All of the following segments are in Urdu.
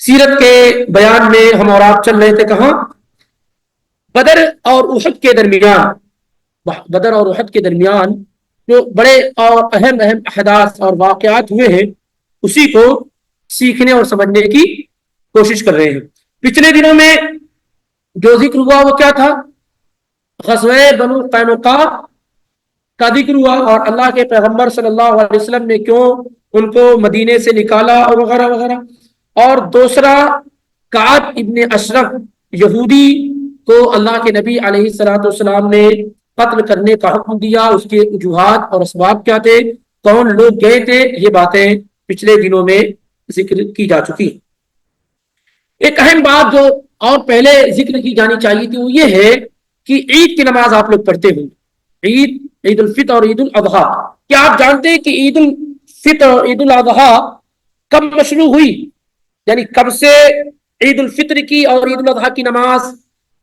سیرت کے بیان میں ہم اور آپ چل رہے تھے کہاں؟ بدر اور احد کے درمیان. بدر اور احد کے درمیان جو بڑے اور اہم احداث اور واقعات ہوئے ہیں اسی کو سیکھنے اور سمجھنے کی کوشش کر رہے ہیں. پچھلے دنوں میں جو ذکر ہوا وہ کیا تھا؟ غزوہ بنو قینقاع کا ذکر ہوا اور اللہ کے پیغمبر صلی اللہ علیہ وسلم نے کیوں ان کو مدینے سے نکالا اور وغیرہ وغیرہ. اور دوسرا کعب ابن اشرف یہودی کو اللہ کے نبی علیہ الصلوۃ والسلام نے قتل کرنے کا حکم دیا. اس کے وجوہات اور اسباب کیا تھے، کون لوگ گئے تھے، یہ باتیں پچھلے دنوں میں ذکر کی جا چکی. ایک اہم بات جو اور پہلے ذکر کی جانی چاہیے تھی وہ یہ ہے کہ عید کی نماز آپ لوگ پڑھتے ہوں. عید الفطر اور عید الاضحیٰ. کیا آپ جانتے ہیں کہ عید الفطر اور عید الاضحیٰ کب مشروع ہوئی؟ یعنی کب سے عید الفطر کی اور عید الاضحیٰ کی نماز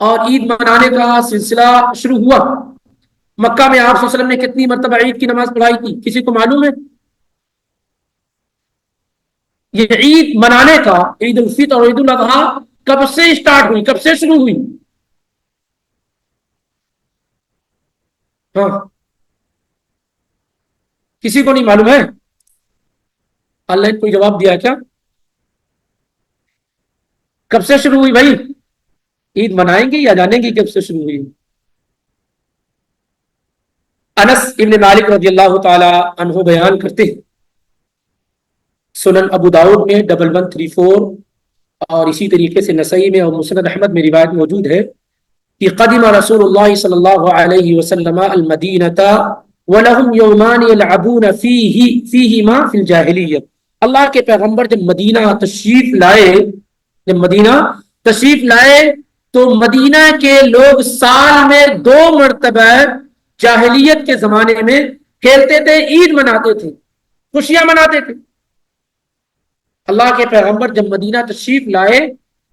اور عید منانے کا سلسلہ شروع ہوا؟ مکہ میں آپ صلی اللہ علیہ وسلم نے کتنی مرتبہ عید کی نماز پڑھائی تھی؟ کسی کو معلوم ہے؟ یہ عید منانے کا عید الفطر اور عید الاضحیٰ کب سے اسٹارٹ ہوئی، کب سے شروع ہوئی؟ ہاں کسی کو نہیں معلوم ہے؟ اللہ نے کوئی جواب دیا کیا؟ کب سے شروع ہوئی بھائی؟ عید منائیں گے یا جانیں گے کب سے شروع ہوئی؟ انس ابن مالک رضی اللہ تعالی عنہ بیان کرتے ہیں، سنن ابو داؤد میں 1134 اور اسی طریقے سے نسائی میں اور مسند احمد میں روایت موجود ہے کہ قدم رسول اللہ صلی اللہ علیہ وسلم المدینہ وَلَهُمْ يَوْمَانِ يَلْعَبُونَ فِيهِمَا فِي الْجَاهِلِيَّةِ. اللہ کے پیغمبر جب مدینہ تشریف لائے تو مدینہ کے لوگ سال میں 2 مرتبہ جاہلیت کے زمانے میں کھیلتے تھے، عید مناتے تھے، خوشیاں مناتے تھے. اللہ کے پیغمبر جب مدینہ تشریف لائے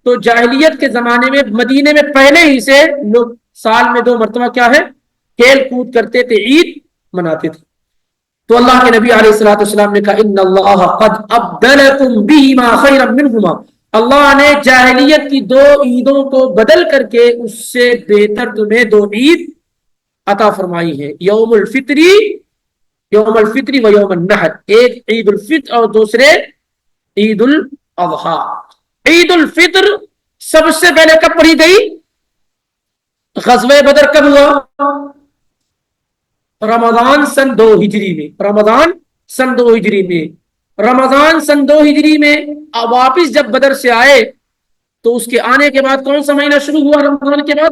تو جاہلیت کے زمانے میں مدینے میں پہلے ہی سے لوگ سال میں 2 مرتبہ کیا ہے، کھیل کود کرتے تھے، عید مناتے تھے. تو اللہ کے نبی علیہ الصلوۃ والسلام نے کہا ان اللہ قد ابدلکم بہما خیرا منہما. اللہ نے جاہلیت کی 2 عیدوں کو بدل کر کے اس سے بہتر تمہیں 2 عید عطا فرمائی ہے، یوم الفطر و یوم النحر. ایک عید الفطر اور دوسرے عید الاضحیٰ. عید الفطر سب سے پہلے کب پڑھی گئی؟ غزوہ بدر کب ہوا؟ رمضان سن 2 ہجری میں. رمضان سن 2 ہجری میں اب واپس جب بدر سے آئے تو اس کے آنے کے بعد کون سا مہینہ شروع ہوا رمضان کے بعد؟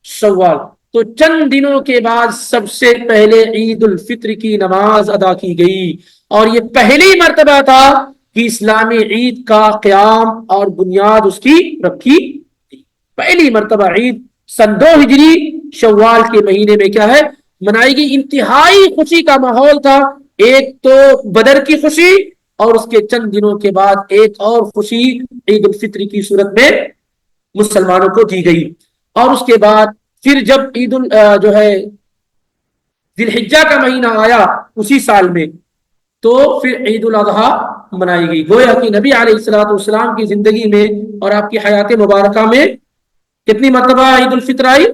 شوال. تو چند دنوں کے بعد سب سے پہلے عید الفطر کی نماز ادا کی گئی اور یہ پہلی مرتبہ تھا کہ اسلامی عید کا قیام اور بنیاد اس کی رکھی. پہلی مرتبہ عید سن 2 ہجری شوال کے مہینے میں کیا ہے منائی گئی. انتہائی خوشی کا ماحول تھا. ایک تو بدر کی خوشی اور اس کے چند دنوں کے بعد ایک اور خوشی عید الفطر کی صورت میں مسلمانوں کو دی گئی. اور اس کے بعد پھر جب جو ہے ذی الحجہ کا مہینہ آیا اسی سال میں تو پھر عید الاضحیٰ منائی گئی. گویا کہ نبی علیہ الصلوۃ والسلام کی زندگی میں اور آپ کی حیات مبارکہ میں کتنی مرتبہ عید الفطر آئی؟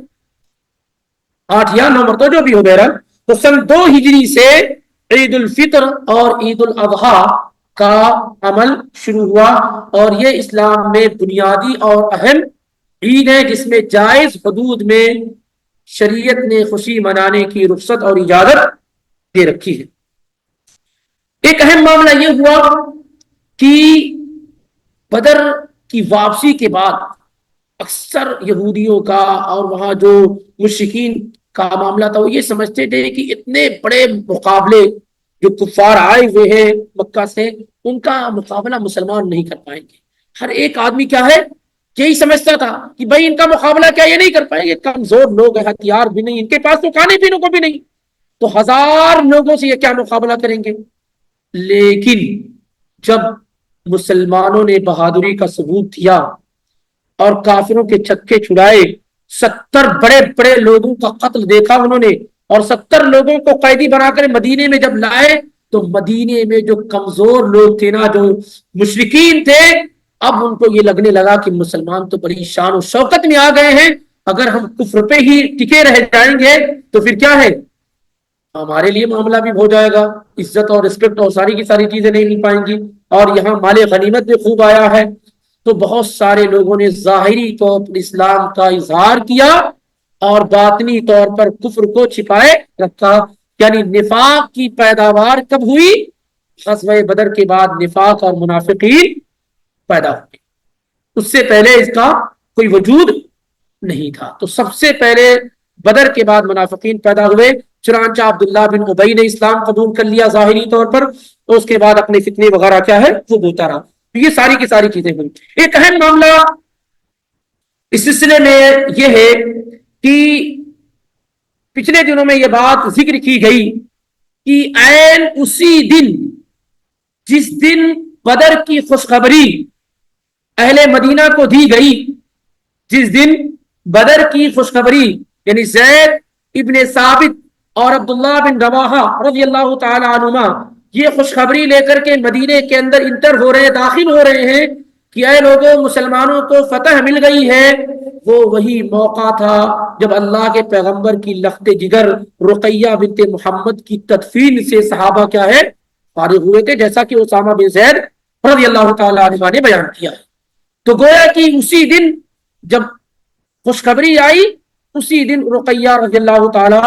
8 یا 9 مرتبہ جو بھی ہو بہرحال. تو سن 2 ہجری سے عید الفطر اور عید الاضحیٰ کا عمل شروع ہوا اور یہ اسلام میں بنیادی اور اہم عید ہے جس میں جائز حدود میں شریعت نے خوشی منانے کی رخصت اور اجازت دے رکھی ہے. ایک اہم معاملہ یہ ہوا کہ بدر کی واپسی کے بعد اکثر یہودیوں کا اور وہاں جو مشرکین کا معاملہ تھا وہ یہ سمجھتے تھے کہ اتنے بڑے مقابلے جو کفار آئے ہوئے ہیں مکہ سے ان کا مقابلہ مسلمان نہیں کر پائیں گے. ہر ایک آدمی کیا ہے یہی سمجھتا تھا کہ بھائی ان کا مقابلہ کیا یہ نہیں کر پائیں گے، کمزور لوگ ہیں، ہتھیار بھی نہیں، ان کے پاس تو کھانے پینے کو بھی نہیں، تو 1000 لوگوں سے یہ کیا مقابلہ کریں گے. لیکن جب مسلمانوں نے بہادری کا ثبوت دیا اور کافروں کے چھکے چھڑائے، 70 بڑے بڑے لوگوں کا قتل دیکھا انہوں نے اور 70 لوگوں کو قیدی بنا کر مدینے میں جب لائے تو مدینے میں جو کمزور لوگ تھے نا، جو مشرکین تھے، اب ان کو یہ لگنے لگا کہ مسلمان تو بڑی شان و شوکت میں آ گئے ہیں، اگر ہم کفر پہ ہی ٹکے رہ جائیں گے تو پھر کیا ہے، ہمارے لیے معاملہ بھی ہو جائے گا، عزت اور رسپیکٹ اور ساری کی ساری چیزیں نہیں مل پائیں گی، اور یہاں مال غنیمت بھی خوب آیا ہے۔ تو بہت سارے لوگوں نے ظاہری طور پر اسلام کا اظہار کیا اور باطنی طور پر کفر کو چھپائے رکھا، یعنی نفاق کی پیداوار کب ہوئی؟ غزوہ بدر کے بعد نفاق اور منافقین پیدا ہوئی، اس سے پہلے اس کا کوئی وجود نہیں تھا۔ تو سب سے پہلے بدر کے بعد منافقین پیدا ہوئے، چنانچہ عبداللہ بن ابی نے اسلام قبول کر لیا ظاہری طور پر، تو اس کے بعد اپنے فتنے وغیرہ کیا ہے وہ بوتا رہا۔ یہ ساری کی ساری چیزیں ہوئی۔ ایک اہم معاملہ اس سلسلے میں یہ ہے کہ پچھلے دنوں میں یہ بات ذکر کی گئی کہ عین اسی دن جس دن بدر کی خوشخبری اہل مدینہ کو دی گئی، جس دن بدر کی خوشخبری یعنی زید ابن ثابت اور عبداللہ بن رواحہ رضی اللہ تعالی عنہما یہ خوشخبری لے کر کے مدینے کے اندر انٹر ہو رہے ہیں، داخل ہو رہے ہیں کہ اے لوگوں مسلمانوں کو فتح مل گئی ہے، وہ وہی موقع تھا جب اللہ کے پیغمبر کی لخت جگر رقیہ بنت محمد کی تدفین سے صحابہ کیا ہے فارغ ہوئے تھے، جیسا کہ اسامہ بن زید رضی اللہ تعالی عنہ نے بیان کیا ہے۔ تو گویا کہ اسی دن جب خوشخبری آئی، اسی دن رقیہ رضی اللہ تعالی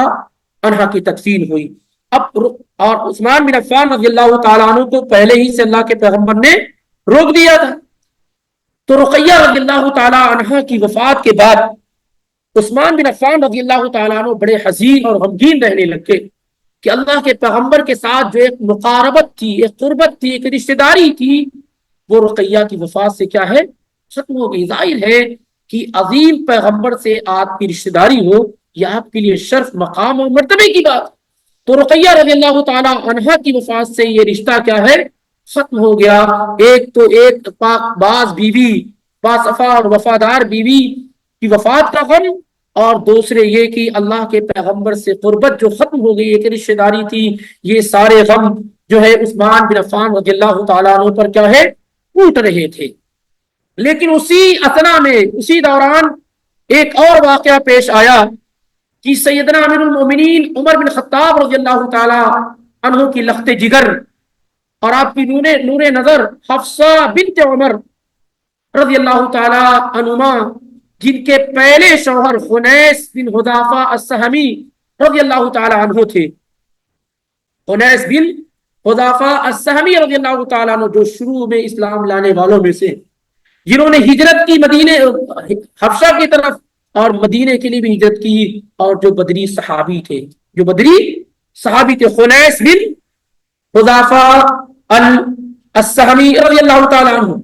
عنہ کی تدفین ہوئی۔ اب اور عثمان بن عفان رضی اللہ تعالیٰ عنہ کو پہلے ہی سے اللہ کے پیغمبر نے روک دیا تھا۔ تو رقیہ رضی اللہ تعالیٰ عنہ کی وفات کے بعد عثمان بن عفان رضی اللہ تعالیٰ عنہ بڑے حزین اور غمگین رہنے لگے کہ اللہ کے پیغمبر کے ساتھ جو ایک مقاربت تھی، ایک قربت تھی، ایک رشتہ داری تھی، وہ رقیہ کی وفات سے کیا ہے ختم ہو گئی۔ ظاہر ہے کہ عظیم پیغمبر سے آپ کی رشتہ داری ہو یہ آپ کے لیے شرف، مقام اور مرتبے کی بات۔ تو رقیہ رضی اللہ تعالی عنہا کی وفات سے یہ رشتہ کیا ہے ختم ہو گیا۔ ایک تو ایک پاک باز بیوی، باصفا اور وفادار بیوی کی وفات کا غم، اور دوسرے یہ کہ اللہ کے پیغمبر سے قربت جو ختم ہو گئی، ایک رشتہ داری تھی، یہ سارے غم جو ہے عثمان بن عفان رضی اللہ تعالیٰ عنہ پر کیا ہے ٹوٹ رہے تھے۔ لیکن اسی اثنا میں، اسی دوران ایک اور واقعہ پیش آیا کہ سیدنا امیر المومنین عمر بن خطاب رضی اللہ تعالی عنہ کی لخت جگر اور آپ کی نور نظر حفصہ بنت عمر رضی اللہ تعالی عنہما، جن کے پہلے شوہر خنیس بن حذافہ السہمی رضی اللہ تعالی عنہ تھے، خنیس بن حذافہ السہمی رضی اللہ تعالی عنہ جو شروع میں اسلام لانے والوں میں سے، جنہوں نے ہجرت کی مدینے حبشہ کی طرف اور مدینے کے لیے بھی ہجرت کی، اور جو بدری صحابی تھے، جو بدری صحابی تھے، خنیس بن حذافہ السہمی رضی اللہ تعالی عنہ،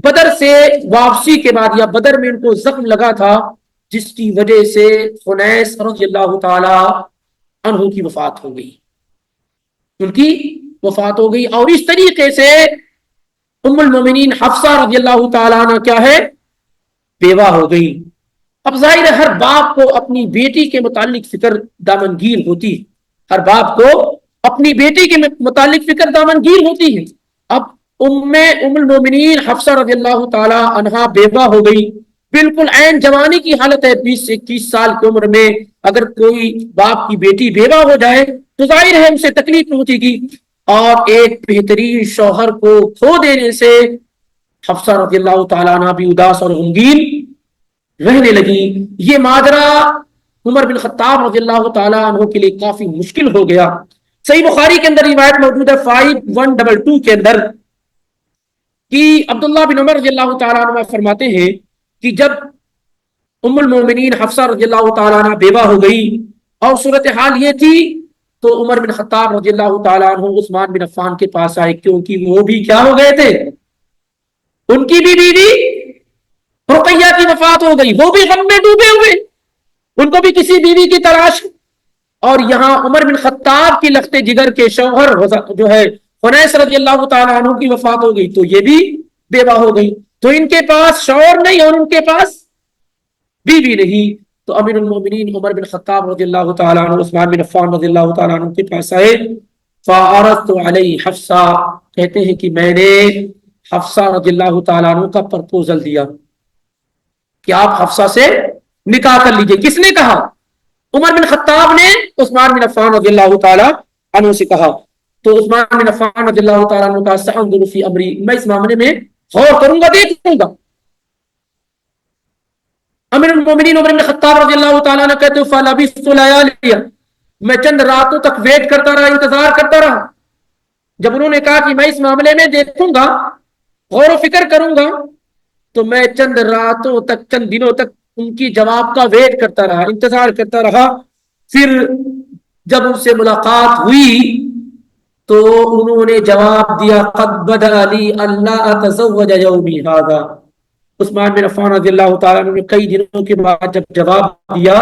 بدر سے واپسی کے بعد یا بدر میں ان کو زخم لگا تھا، جس کی وجہ سے خنیس رضی اللہ تعالی عنہ کی وفات ہو گئی، ان کی وفات ہو گئی۔ اور اس طریقے سے ام المومنین حفصہ رضی اللہ تعالیٰ عنہ کیا ہے بیوہ ہو گئی۔ اب ظاہر ہے ہر باپ کو اپنی بیٹی کے متعلق فکر دامنگیر ہوتی ہے، ہر باپ کو اپنی بیٹی کے متعلق فکر دامنگیر ہوتی ہے۔ اب ام المومنین حفصہ رضی اللہ تعالیٰ عنہ بیوہ ہو گئی، بالکل عین جوانی کی حالت ہے، 20 سے 21 سال کی عمر میں اگر کوئی باپ کی بیٹی بیوہ ہو جائے تو ظاہر ہے اسے تکلیف پہنچے گی، اور ایک بہترین شوہر کو کھو دینے سے حفصہ رضی اللہ تعالیٰ عنہ بھی اداس اور غمگین رہنے لگی۔ یہ ماجرا عمر بن خطاب رضی اللہ تعالیٰ عنہ کے لیے کافی مشکل ہو گیا۔ صحیح بخاری کے اندر روایت موجود ہے 5122 کے اندر کہ عبداللہ بن عمر رضی اللہ تعالیٰ عنہ فرماتے ہیں کہ جب ام المومنین حفصہ رضی اللہ تعالیٰ عنہ بیوہ ہو گئی اور صورتحال یہ تھی، تو عمر بن خطاب رضی اللہ تعالیٰ عنہ عثمان بن عفان کے پاس آئے، کیونکہ وہ بھی کیا ہو گئے تھے، ان کی بھی بیوی رقیہ کی وفات ہو گئی، وہ بھی غم میں ڈوبے ہوئے، ان کو بھی کسی بیوی کی تلاش، اور یہاں عمر بن خطاب کی لخت جگر کے شوہر جو ہے خنیس رضی اللہ تعالیٰ عنہ کی وفات ہو گئی، تو یہ بھی بیوہ ہو گئی، تو ان کے پاس شوہر نہیں اور ان کے پاس بیوی نہیں۔ تو امیر المومنین عمر بن خطاب رضی اللہ تعالیٰ عنہ عثمان بن عفان رضی اللہ تعالیٰ عنہ کے پاس آئے، فعرضت علیہ حفصہ، کہتے ہیں کہ میں نے حفصہ رضی اللہ تعالیٰ عنہ کا پرپوزل دیا کہ آپ حفصہ سے نکاح کر لیجئے. کس نے کہا؟ عمر بن خطاب نے عثمان بن عفان رضی اللہ تعالیٰ عنہ سے کہا. تو عثمان بن عفان رضی اللہ تعالیٰ عنہ کا سأنظر فی امری، میں اس معاملے میں غور کروں گا، دیکھوں گا. امیر المومنین عمر بن خطاب رضی اللہ تعالیٰ عنہ کہتے ہیں فلبثت لیالی، میں چند راتوں تک ویٹ کرتا رہا، انتظار کرتا رہا. جب انہوں نے کہا کہ میں اس معاملے میں دیکھوں گا، غور و فکر کروں گا، تو میں چند راتوں تک، چند دنوں تک ان کی جواب کا ویٹ کرتا رہا، انتظار کرتا رہا. پھر جب ان سے ملاقات ہوئی تو انہوں نے جواب دیا قد بدا لی اللہ اتزوج یومی ھذا. عثمان بن عفان رضی اللہ تعالیٰ عنہ نے کئی دنوں کے بعد جب جواب دیا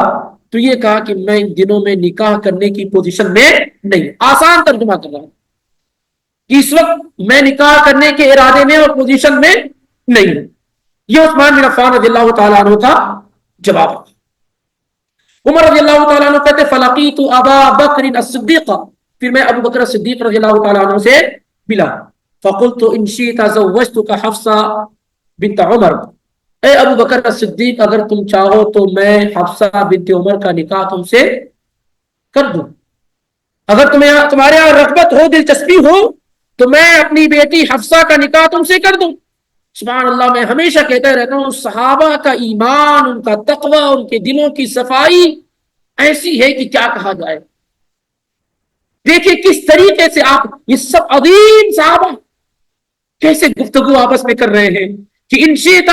تو یہ کہا کہ میں ان دنوں میں نکاح کرنے کی پوزیشن میں نہیں. آسان ترجمہ کر رہا ہوں کہ اس وقت میں نکاح کرنے کے ارادے میں اور پوزیشن میں نہیں ہوں. یہ عثمان بن عفان رضی اللہ تعالیٰ عنہ کا جواب ہے. عمر رضی اللہ تعالیٰ عنہ کہتے فلقیت ابا بکر الصدیق، پھر میں ابو بکر صدیق رضی اللہ تعالیٰ عنہ سے ملا. فقلت ان شئت زوجتک حفصہ بنت عمر، اے ابو بکر صدیق اگر تم چاہو تو میں حفصہ بنت عمر کا نکاح تم سے کر دوں. اگر تمہارے یہاں رغبت ہو، دلچسپی ہو تو میں اپنی بیٹی حفصہ کا نکاح تم سے کر دوں. سبحان اللہ، میں ہمیشہ کہتا رہتا ہوں صحابہ کا ایمان، ان کا تقوی، ان کے دلوں کی صفائی ایسی ہے کہ کیا کہا جائے. دیکھیں کس طریقے سے آپ یہ سب عظیم صحابہ کیسے گفتگو آپس میں کر رہے ہیں کہ ان شئت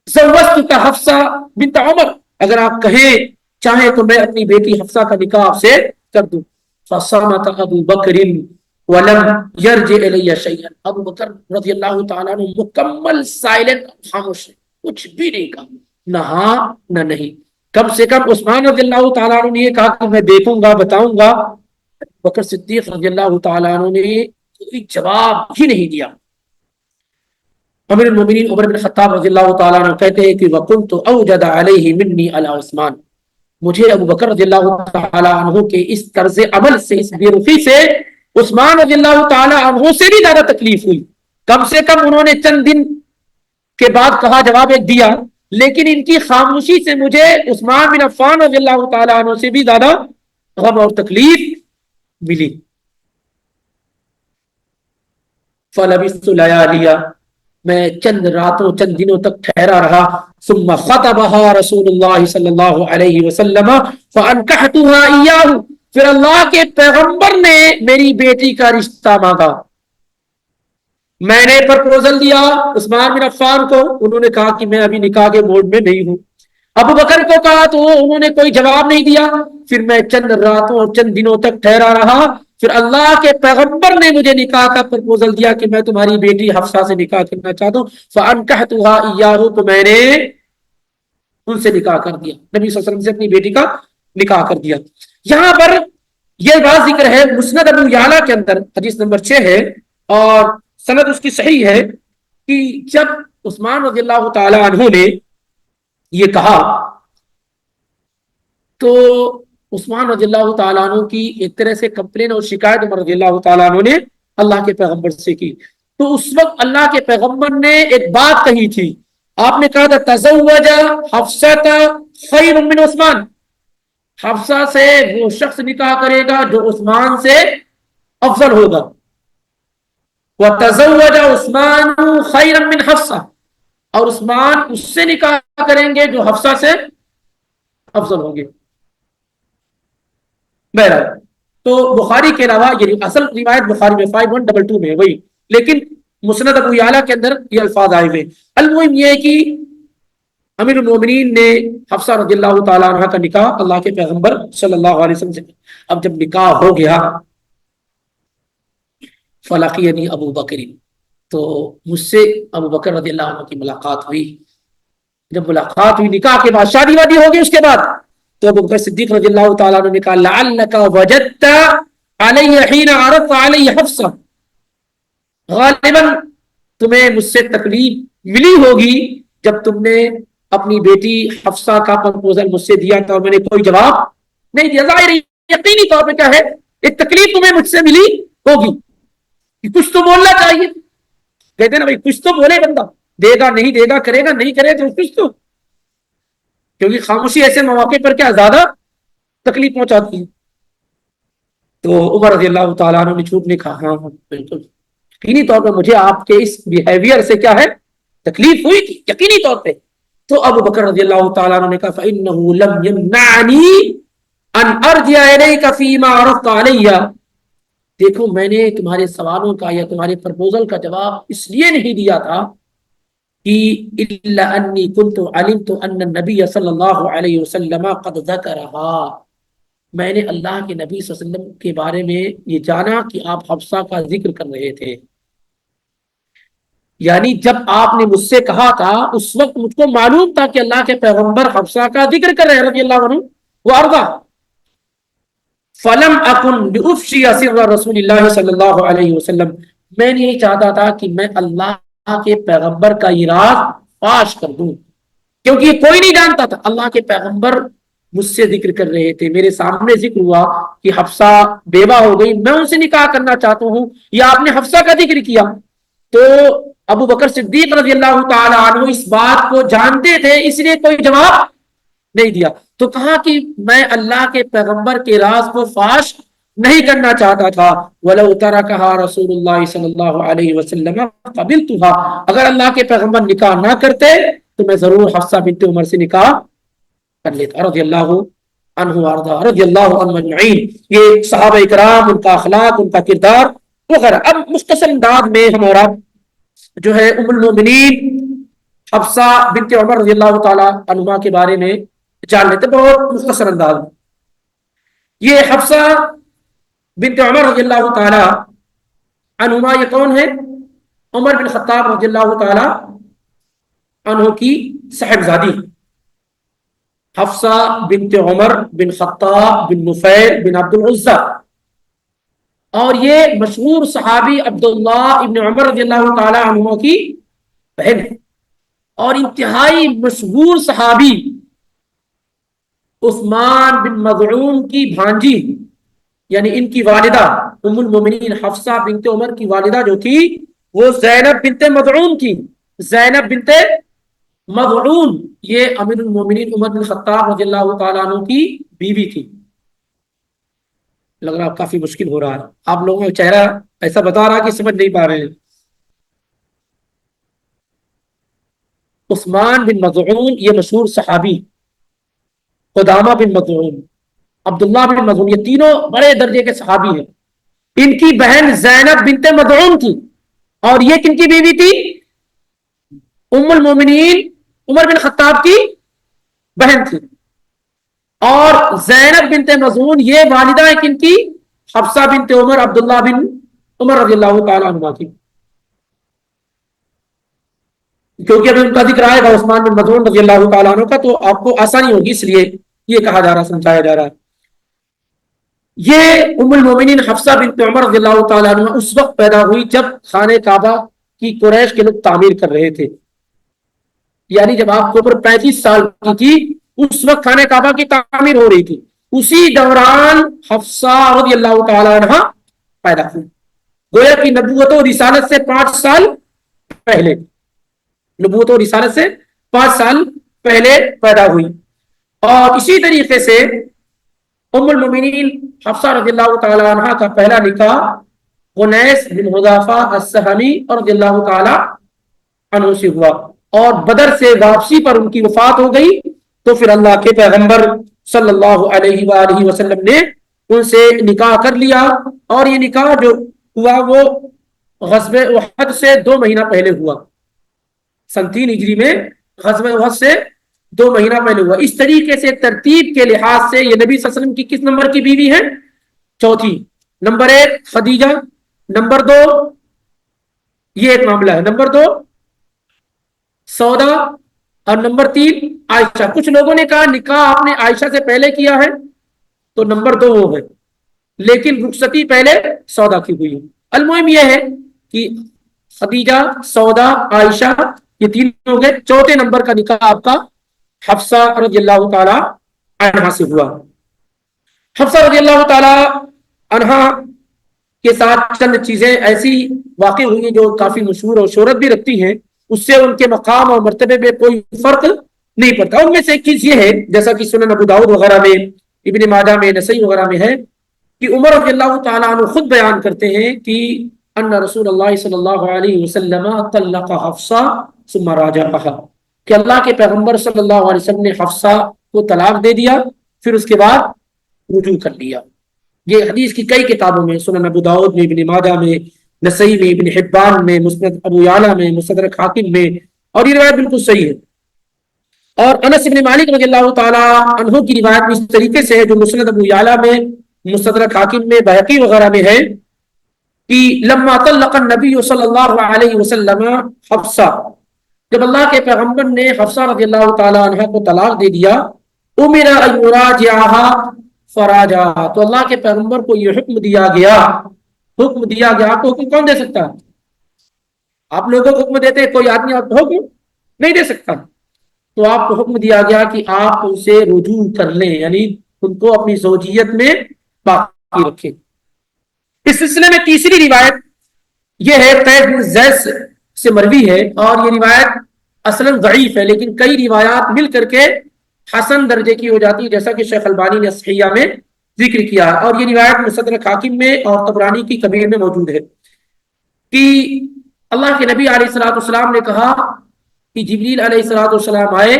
زوجتک حفصہ بنت عمر، اگر آپ کہیں چاہیں تو میں اپنی بیٹی حفصہ کا نکاح آپ سے کر دوں. فصمت ابو بکر ولم یرجع الی شیئا، ابو بکر رضی اللہ تعالیٰ عنہ مکمل سائلنٹ، خاموش، کچھ بھی نہیں کہا، نہ ہاں نہ نہیں. کم سے کم عثمان رضی اللہ تعالیٰ عنہ نے یہ کہا کہ میں دیکھوں گا، بتاؤں گا. بکر صدیق رضی اللہ تعالیٰ عنہ نے کوئی جواب ہی نہیں دیا. امیر المومنین عمر بن خطاب رضی اللہ تعالیٰ عنہ کہتے ہیں کہ وَكُنْتُ أَوْجَدَ عَلَيْهِ مِنِّي عَلَى عثمان، مجھے ابو بکر رضی اللہ تعالیٰ عنہ کے اس طرز عمل سے، اس بے رخی سے عثمان رضی اللہ تعالیٰ عنہ سے بھی زیادہ تکلیف ہوئی. کم سے کم انہوں نے چند دن کے بعد کہا، جواب ایک دیا، لیکن ان کی خاموشی سے مجھے عثمان بن عفان رضی اللہ تعالیٰ عنہ سے بھی زیادہ غم اور تکلیف ملی. فلبثت لیالیہ، میں چند راتوں، چند دنوں تک ٹھہرا رہا. ثم خطبها رسول اللہ صلی اللہ علیہ وسلم فانکحتها ایاہ، پھر اللہ کے پیغمبر نے میری بیٹی کا رشتہ مانگا. میں نے پرپوزل دیا عثمان بن عفان کو، انہوں نے کہا کہ میں ابھی نکاح کے موڈ میں نہیں ہوں. ابو بکر کو کہا تو انہوں نے کوئی جواب نہیں دیا. پھر میں چند راتوں اور چند دنوں تک ٹھہرا رہا. پھر اللہ کے پیغمبر نے مجھے نکاح کا پرپوزل دیا کہ میں تمہاری بیٹی حفصہ سے نکاح کرنا چاہتا ہوں. فانکحتها ایاہ، تو میں نے ان سے نکاح کر دیا، نبی صلی اللہ علیہ وسلم سے اپنی بیٹی کا نکاح کر دیا. یہاں پر یہ بات ذکر ہے مسند ابو یعلا کے اندر، حدیث نمبر 6 ہے اور سند اس کی صحیح ہے، کہ جب عثمان رضی اللہ تعالی عنہ نے یہ کہا تو عثمان رضی اللہ تعالیٰ عنہ کی ایک طرح سے کمپلین اور شکایت عمر رضی اللہ تعالیٰ عنہ نے اللہ کے پیغمبر سے کی. تو اس وقت اللہ کے پیغمبر نے ایک بات کہی تھی، آپ نے کہا تھا تزوج حفصہ خیر من عثمان، حفصہ سے وہ شخص نکاح کرے گا جو عثمان سے افضل ہوگا. وتزوج عثمان خیر من حفصہ، اور عثمان اس سے نکاح کریں گے جو حفصہ سے افضل ہوں گے. بہرحال تو بخاری کے علاوہ یہ اصل روایت بخاری میں 5122 میں ہے وہی، لیکن مسند ابو یعلا کے اندر یہ الفاظ آئے ہوئے. المهم یہ ہے کہ امیر المومنین نے حفصہ رضی اللہ تعالیٰ عنہ کا نکاح اللہ کے پیغمبر صلی اللہ علیہ وسلم سے. اب جب نکاح ہو گیا فلقینی ابو بکر، تو مجھ سے ابو بکر رضی اللہ عنہ کی ملاقات ہوئی. جب ملاقات ہوئی، نکاح کے بعد شادی وادی ہو گئی، اس کے بعد تو ابو بکر صدیق رضی اللہ تعالیٰ عنہ نے کہا لعلک وجدت علی حین عرضت علی حفصہ، غالباً تمہیں مجھ سے تکلیف ملی ہوگی جب تم نے اپنی بیٹی حفصہ کا پرپوزل مجھ سے دیا تھا اور میں نے کوئی جواب نہیں دیا. ظاہر یقینی طور پہ کیا ہے، ایک تکلیف تمہیں مجھ سے ملی ہوگی کہ کچھ تو بولنا چاہیے. کہتے ہیں نا بھائی کچھ تو بولے بندہ، دے گا نہیں دے گا، کرے گا نہیں کرے تو کچھ تو، کیونکہ خاموشی ایسے مواقع پر کیا زیادہ تکلیف پہنچاتی ہے. تو عمر رضی اللہ تعالیٰ عنہ نے جھوٹ نہیں کہا. ہاں بالکل یقینی طور پہ مجھے آپ کے اس بیہیویئر سے کیا ہے تکلیف ہوئی تھی یقینی طور پہ. تو ابو بکر رضی اللہ تعالیٰ عنہ نے کہا فَإِنَّهُ لَمْ يَمْنَعْنِي أَنْ أَرْجِعَ إِلَيْكَ فِي مَا عَرَضْتَ عَلَيَّ. دیکھو میں نے تمہارے سوالوں کا یا تمہارے پرپوزل کا جواب اس لیے نہیں دیا تھا کہ إِلَّا أَنِّي كُنْتُ عَلِمْتُ أَنَّ النَّبِيَّ صلی اللہ علیہ وسلم قَدْ ذَكَرَهَا. میں نے اللہ کے نبی صلی اللہ علیہ وسلم کے بارے میں یہ جانا کہ آپ حفصہ کا ذکر کر رہے تھے. یعنی جب آپ نے مجھ سے کہا تھا اس وقت مجھ کو معلوم تھا کہ اللہ کے پیغمبر حفصہ کا ذکر کر رہے ہیں رضی اللہ عنہ وارضا. فلم اکن لافشی سر رسول اللہ صلی اللہ علیہ وسلم. میں نہیں چاہتا تھا کہ میں اللہ کے پیغمبر کا یہ راز فاش کر دوں، کیونکہ یہ کوئی نہیں جانتا تھا. اللہ کے پیغمبر مجھ سے ذکر کر رہے تھے، میرے سامنے ذکر ہوا کہ حفصہ بیوہ ہو گئی، میں ان سے نکاح کرنا چاہتا ہوں، یا آپ نے حفصہ کا ذکر کیا. تو ابو بکر صدیق رضی اللہ تعالی عنہ اس بات کو جانتے تھے، اس لیے کوئی جواب نہیں دیا. تو کہا کہ میں اللہ کے پیغمبر کے راز کو فاش نہیں کرنا چاہتا تھا. وَلَوْ تَرَكَهَا رَسُولُ اللَّهِ صلی اللہ علیہ وسلم قَبِلْتُهَا. اگر اللہ کے پیغمبر نکاح نہ کرتے تو میں ضرور حفصہ بنت عمر سے نکاح کر لیتا رضی اللہ عنہ وارضا رضی اللہ عنہ اجمعین. یہ صحابہ کرام، ان کا اخلاق، ان کا کردار وغیرہ. اب مختصر انداز میں ہم اور آپ جو ہے ام المومنین حفصہ بنت عمر رضی اللہ تعالی عنہا کے بارے میں جان لیتے بہت مختصر انداز میں. یہ حفصہ بنت عمر رضی اللہ تعالی عنہما یہ کون ہے؟ عمر بن خطاب رضی اللہ تعالی عنہ کی صاحبزادی حفصہ بنت عمر بن خطاب بن نفیل بن عبد العزہ. اور یہ مشہور صحابی عبداللہ ابن عمر رضی اللہ تعالی عنہ کی بہن ہے. اور انتہائی مشہور صحابی عثمان بن مظعون کی بھانجی، یعنی ان کی والدہ ام المومنین حفصہ بنت عمر کی والدہ جو تھی وہ زینب بنت مظعون تھی. زینب بنت مظعون یہ امیر المومنین عمر بن خطاب رضی اللہ تعالیٰ عنہ کی بیوی تھی. لگ رہا کافی مشکل ہو رہا ہے، آپ لوگوں کا چہرہ ایسا بتا رہا کہ سمجھ نہیں پا رہے ہیں. عثمان بن مظعون یہ مشہور صحابی، قدامہ بن مظعون، عبداللہ بن مظعون، یہ تینوں بڑے درجے کے صحابی ہیں. ان کی بہن زینب بنت مظعون تھی، اور یہ کن کی بیوی تھی؟ ام المومنین عمر بن خطاب کی بہن تھی. اور زینب بنت مظعون یہ والدہ ہے کن کی؟ حفصہ بنت عمر عبداللہ بن عمر رضی اللہ تعالی عنہ کی. کیونکہ ابھی ان کا ذکر آئے گا عثمان بن مظعون رضی اللہ تعالیٰ عنہ کا تو آپ کو آسانی ہوگی، اس لیے یہ کہا جا رہا، سمجھایا جا رہا ہے. یہ ام المومنین حفصہ بنت عمر رضی اللہ تعالیٰ عنہ اس وقت پیدا ہوئی جب خانہ کعبہ کی قریش کے لوگ تعمیر کر رہے تھے. یعنی جب آپ کو عمر 35 سال کی تھی اس وقت خانہ کعبہ کی تعمیر ہو رہی تھی. اسی دوران حفصہ رضی اللہ تعالیٰ عنہ پیدا ہوئی. گویا کی نبوت و رسالت سے 5 سال پہلے، نبوت و رسالت سے 5 سال پہلے پیدا ہوئی. اور اسی طریقے سے ام المومنین حفصہ رضی اللہ تعالی عنہ کا پہلا نکاح انیس بن حذافہ السہمی رضی اللہ تعالی عنہ سے ہوا، اور بدر سے واپسی پر ان کی وفات ہو گئی. تو پھر اللہ کے پیغمبر صلی اللہ علیہ وآلہ وسلم نے ان سے نکاح کر لیا. اور یہ نکاح جو ہوا وہ غزوہ احد سے 2 مہینہ پہلے ہوا، سن 3 ہجری میں غزوہ احد سے 2 مہینہ پہلے ہوا. اس طریقے سے ترتیب کے لحاظ سے یہ نبی صلی اللہ علیہ وسلم کی کس نمبر کی بیوی ہے؟ چوتھی. نمبر 1 خدیجہ، نمبر 2 یہ ایک معاملہ ہے، نمبر 2 سودا، اور نمبر 3 عائشہ. کچھ لوگوں نے کہا نکاح آپ نے عائشہ سے پہلے کیا ہے تو نمبر 2 وہ ہے، لیکن رخصتی پہلے سودا کی ہوئی ہے. المهم یہ ہے کہ خدیجہ، سودا، عائشہ یہ 3 ہو گئے. چوتھے نمبر کا نکاح آپ کا حفصہ رضی اللہ تعالی عنہا سے ہوا. حفصہ رضی اللہ تعالی عنہا کے ساتھ چند چیزیں ایسی واقع ہوئی ہیں جو کافی مشہور اور شہرت بھی رکھتی ہیں، اس سے ان کے مقام اور مرتبے میں کوئی فرق نہیں پڑتا۔ ان میں سے ایک چیز یہ ہے، جیسا کہ سنن ابو داؤد وغیرہ میں، ابن ماجہ میں، نسائی وغیرہ میں ہے، کہ عمر رضی اللہ تعالیٰ عنہ خود بیان کرتے ہیں کہ ان رسول اللہ صلی اللہ علیہ وسلم طلق حفصہ ثم راجعها، کہ اللہ کے پیغمبر صلی اللہ علیہ وسلم نے حفصہ کو طلاق دے دیا، پھر اس کے بعد رجوع کر لیا۔ یہ حدیث کی کئی کتابوں میں، سنن ابو داؤد میں، ابن ماجہ میں، نسائی میں، ابن حبان میں، مسند ابو یعلا میں، مستدرک حاکم میں، اور یہ روایت بالکل صحیح ہے۔ اور انس بن مالک رضی اللہ تعالی عنہ کی روایت بھی اس طریقے سے ہے، جو مسند ابو یعلا میں، مستدرک حاکم میں، بہقی وغیرہ میں ہے، کہ لما طلق النبی صلی اللہ علیہ وسلم حفصہ، جب اللہ کے پیغمبر نے حفصہ رضی اللہ تعالی عنہ کو طلاق دے دیا، امر ان یراجعها فراجعها، تو اللہ کے پیغمبر کو یہ حکم دیا گیا، آپ کو حکم کون دے سکتا ہے؟ آپ لوگوں کو حکم دیتے ہیں، کوئی آدمی آپ کو حکم نہیں دے سکتا، تو آپ کو حکم دیا گیا کہ آپ ان سے رجوع کر لیں، یعنی ان کو اپنی زوجیت میں باقی رکھیں۔ اس سلسلے میں تیسری روایت یہ ہے، قیس بن زید سے مروی ہے، اور یہ روایت اصلا ضعیف ہے، لیکن کئی روایات مل کر کے حسن درجے کی ہو جاتی ہے، جیسا کہ شیخ البانی نے صحیحہ میں ذکر کیا ہے، اور یہ روایت مستدرک حاکم میں اور طبرانی کی کبیر میں موجود ہے، کہ اللہ کے نبی علیہ الصلوۃ والسلام نے کہا کہ جبریل علیہ الصلوۃ والسلام آئے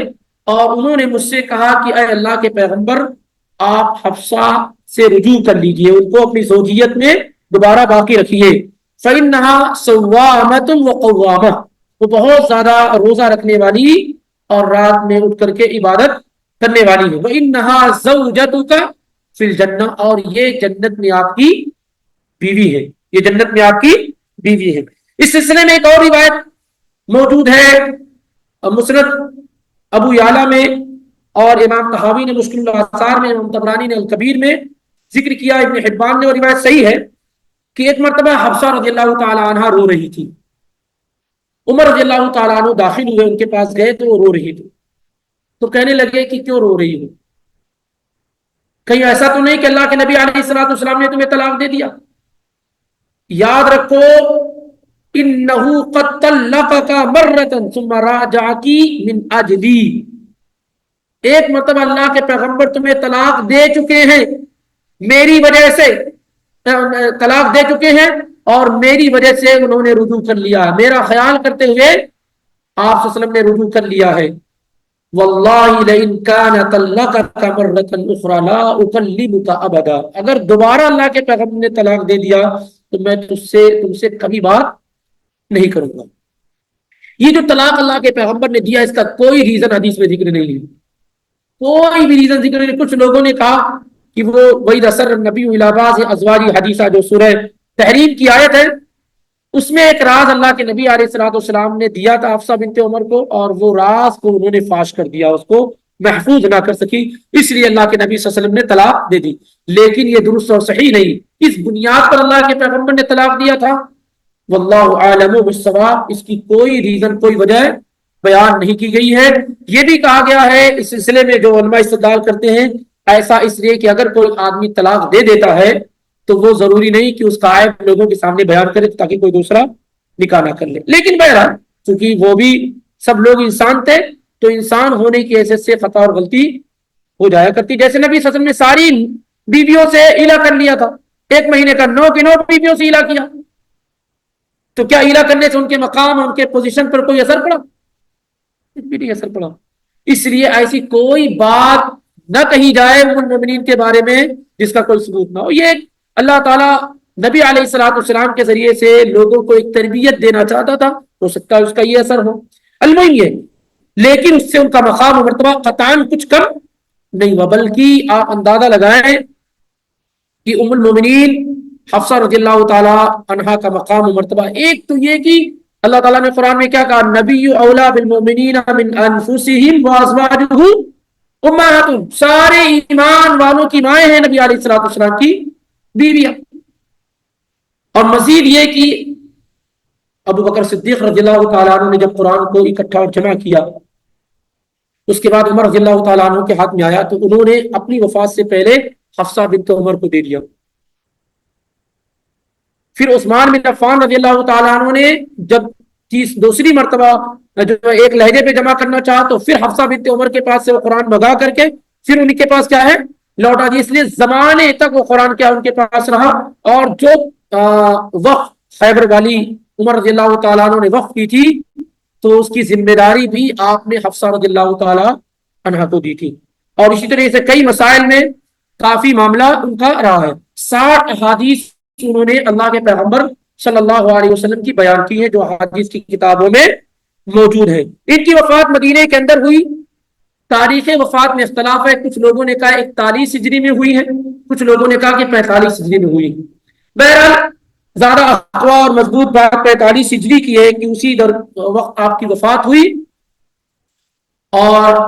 اور انہوں نے مجھ سے کہا کہ اے اللہ کے پیغمبر، آپ حفصہ سے رجوع کر لیجئے، ان کو اپنی زوجیت میں دوبارہ باقی رکھیے، فَإِنَّهَا صَوَّامَةٌ وَقَوَّامَةٌ، وہ بہت زیادہ روزہ رکھنے والی اور رات میں اٹھ کر کے عبادت کرنے والی ہے، وَإِنَّهَا زَوْجَتُكَ فِي الْجَنَّةِ، اور یہ جنت میں آپ کی بیوی ہے، یہ جنت میں آپ کی بیوی ہے۔ اس سلسلے میں ایک اور روایت موجود ہے مسند ابو یعلا میں، اور امام طحاوی نے مشکل الاثار میں، امام طبرانی نے الکبیر میں ذکر کیا، ابن حبان نے، اور روایت صحیح ہے، کہ ایک مرتبہ حفصہ رضی اللہ تعالی عنہ رو رہی تھی، عمر رضی اللہ تعالیٰ عنہ داخل ہوئے، ان کے پاس گئے تو وہ رو رہی تھی، تو کہنے لگے کہ کیوں رو رہی ہو؟ کہیں ایسا تو نہیں کہ اللہ کے نبی علیہ الصلوۃ والسلام نے تمہیں طلاق دے دیا؟ یاد رکھو، انہ قد طلقک مرۃ ثم راجعک من اجلی، ایک مرتبہ اللہ کے پیغمبر تمہیں طلاق دے چکے ہیں میری وجہ سے، طلاق دے چکے ہیں اور میری وجہ سے انہوں نے رجوع کر لیا، میرا خیال کرتے ہوئے آپ صلی اللہ علیہ وسلم نے رجوع کر لیا ہے، واللہ لئن کان طلقک مرۃ اخری لا اکلمک ابدا، اگر دوبارہ اللہ کے پیغمبر نے طلاق دے دیا تو میں تم سے کبھی بات نہیں کروں گا۔ یہ جو طلاق اللہ کے پیغمبر نے دیا، اس کا کوئی ریزن حدیث میں ذکر نہیں ہے، کوئی بھی ریزن ذکر نہیں۔ کچھ لوگوں نے کہا کہ وہ وَإِذَا أَسَرَّ النَّبِيُّ إِلَىٰ بَعْضِ أَزْوَاجِهِ حدیثہ جو سورہ تحریم کی آیت ہے، اس میں ایک راز اللہ کے نبی علیہ الصلوۃ والسلام نے دیا تھا حفصہ بنت عمر کو، اور وہ راز کو انہوں نے فاش کر دیا، اس کو محفوظ نہ کر سکی، اس لیے اللہ کے نبی صلی اللہ علیہ وسلم نے طلاق دے دی، لیکن یہ درست اور صحیح نہیں۔ اس بنیاد پر اللہ کے پیغمبر نے طلاق دیا تھا، واللہ عالم بالصواب، اس کی کوئی ریزن، کوئی وجہ بیان نہیں کی گئی ہے۔ یہ بھی کہا گیا ہے اس سلسلے میں، جو علماء استدلال کرتے ہیں، ایسا اس لیے کہ اگر کوئی آدمی طلاق دے دیتا ہے تو وہ ضروری نہیں کہ اس کا عیب لوگوں کے سامنے بیان کرے تاکہ کوئی دوسرا نکاح نہ کر لے، لیکن بہرحال چونکہ وہ بھی سب لوگ انسان تھے، تو انسان ہونے کی حیثیت سے خطا اور غلطی ہو جایا کرتی، جیسے نبی صلی اللہ علیہ وسلم نے ساری بیویوں سے ایلا کر لیا تھا، 1 مہینے کا 9 کی 9 بیویوں سے ایلا کیا، تو کیا ایلا کرنے سے ان کے مقام، ان کے پوزیشن پر کوئی اثر پڑا؟ بھی نہیں اثر پڑا۔ اس لیے ایسی کوئی بات نہ کہی جائے ام المؤمنین کے بارے میں جس کا کوئی ثبوت نہ ہو۔ یہ اللہ تعالیٰ نبی علیہ الصلوۃ والسلام کے ذریعے سے لوگوں کو ایک تربیت دینا چاہتا تھا، ہو سکتا ہے اس کا یہ اثر ہو، المهم یہ، لیکن اس سے ان کا مقام و مرتبہ قطعاً کچھ کم نہیں ہوا، بلکہ آپ اندازہ لگائیں کہ ام المؤمنین حفصہ رضی اللہ تعالی عنہا کا مقام و مرتبہ، ایک تو یہ کہ اللہ تعالیٰ نے قرآن میں کیا کہا، نبی اولا بالمؤمنین من انفسہم وازواجہ امہاتہم، سارے ایمان والوں کی مائیں ہیں نبی علیہ الصلوۃ والسلام کی بیویاں۔ اور مزید یہ کہ ابو بکر صدیق رضی اللہ تعالیٰ عنہ نے جب قرآن کو اکٹھا اور جمع کیا، اس کے بعد عمر رضی اللہ تعالیٰ عنہ کے ہاتھ میں آیا تو انہوں نے اپنی وفات سے پہلے حفصہ بنت عمر کو دے دیا، پھر عثمان بن عفان رضی اللہ تعالیٰ عنہ نے جب دوسری مرتبہ جو ایک لہجے پہ جمع کرنا چاہا تو پھر حفصہ بنت عمر کے پاس سے وہ قرآن منگا کر کے پھر ان کے پاس کیا ہے لوٹا دی. اس لیے زمانے تک وہ قرآن کیا ان کے پاس رہا. اور جو وقت خیبر والی عمر رضی اللہ تعالیٰ عنہ نے وقت کی تھی تو اس کی ذمہ داری بھی آپ نے حفصہ رضی اللہ تعالیٰ عنہ کو دی تھی. اور اسی طرح سے کئی مسائل میں کافی معاملہ ان کا رہا ہے. 60 احادیث انہوں نے اللہ کے پیغمبر صلی اللہ علیہ وسلم کی بیان کی ہے جو احادیث کی کتابوں میں موجود ہے. ان کی وفات مدینے کے اندر ہوئی. تاریخ وفات میں اختلاف ہے. کچھ لوگوں نے کہا 41 ہجری میں ہوئی ہے, کچھ لوگوں نے کہا کہ 45 ہجری میں ہوئی. بہرحال زیادہ اقوا اور مضبوط بات 45 ہجری کی ہے کہ اسی وقت آپ کی وفات ہوئی. اور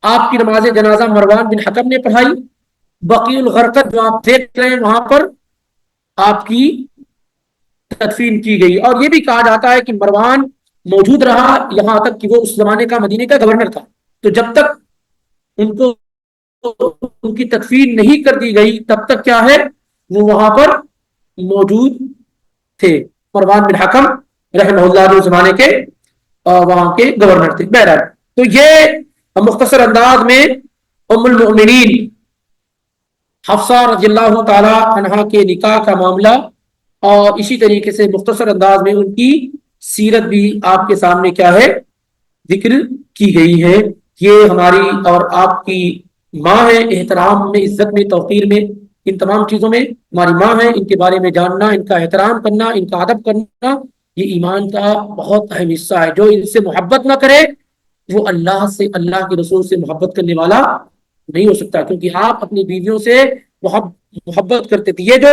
آپ کی نماز جنازہ مروان بن حکم نے پڑھائی. بقیع الغرقد جو آپ دیکھ رہے ہیں وہاں پر آپ کی تدفین کی گئی. اور یہ بھی کہا جاتا ہے کہ مروان موجود رہا یہاں تک کہ وہ اس زمانے کا مدینے کا گورنر تھا. تو جب تک ان کو ان کی تدفین نہیں کر دی گئی تب تک کیا ہے وہ وہاں پر موجود تھے. مروان بن حکم رحمہ اللہ جو زمانے کے وہاں کے گورنر تھے. بہرحال تو یہ مختصر انداز میں ام المؤمنین حفصہ رضی اللہ تعالی عنہا کے نکاح کا معاملہ اور اسی طریقے سے مختصر انداز میں ان کی سیرت بھی آپ کے سامنے کیا ہے ذکر کی گئی ہے. یہ ہماری اور آپ کی ماں ہے. احترام میں, عزت میں, توقیر میں, ان تمام چیزوں میں ہماری ماں ہے. ان کے بارے میں جاننا, ان کا احترام کرنا, ان کا ادب کرنا یہ ایمان کا بہت اہم حصہ ہے. جو ان سے محبت نہ کرے وہ اللہ سے, اللہ کے رسول سے محبت کرنے والا نہیں ہو سکتا. کیونکہ آپ اپنی بیویوں سے محبت کرتے تھے. یہ جو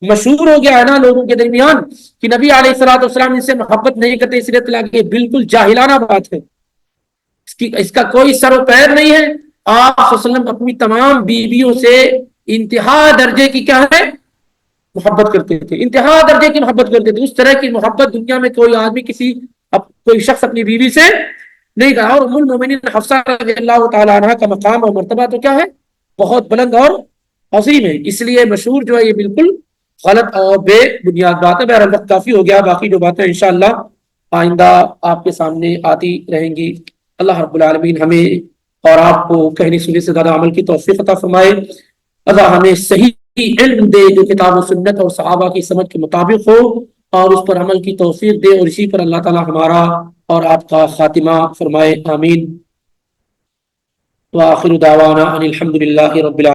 مشہور ہو گیا ہے نا لوگوں کے درمیان کہ نبی علیہ الصلوۃ والسلام ان سے محبت نہیں کرتے اس لیے طلاق, یہ بالکل جاہلانہ بات ہے. اس کا کوئی سر و پیر نہیں ہے. آپ صلی اللہ علیہ وسلم اپنی تمام بیویوں سے انتہا درجے کی کیا ہے محبت کرتے تھے, انتہا درجے کی محبت کرتے تھے. اس طرح کی محبت دنیا میں کوئی آدمی کوئی شخص اپنی بیوی سے نہیں کہا. اور ام المؤمنین حفصہ رضی اللہ تعالی عنہا کا مقام اور مرتبہ تو کیا ہے بہت بلند اور عظیم ہے. اس لیے مشہور جو ہے یہ بالکل غلط اور بے بنیاد بات ہے. بہرحال وقت کافی ہو گیا, باقی جو باتیں انشاءاللہ آئندہ آپ کے سامنے آتی رہیں گی. اللہ رب العالمین ہمیں اور آپ کو کہنے سننے سے زیادہ عمل کی توفیق عطا فرمائے. اللہ ہمیں صحیح علم دے جو کتاب و سنت اور صحابہ کی سمجھ کے مطابق ہو اور اس پر عمل کی توفیق دے, اور اسی پر اللہ تعالی ہمارا اور آپ کا خاتمہ فرمائے. آمین. وآخر دعوانا ان الحمد للہ رب العالمین.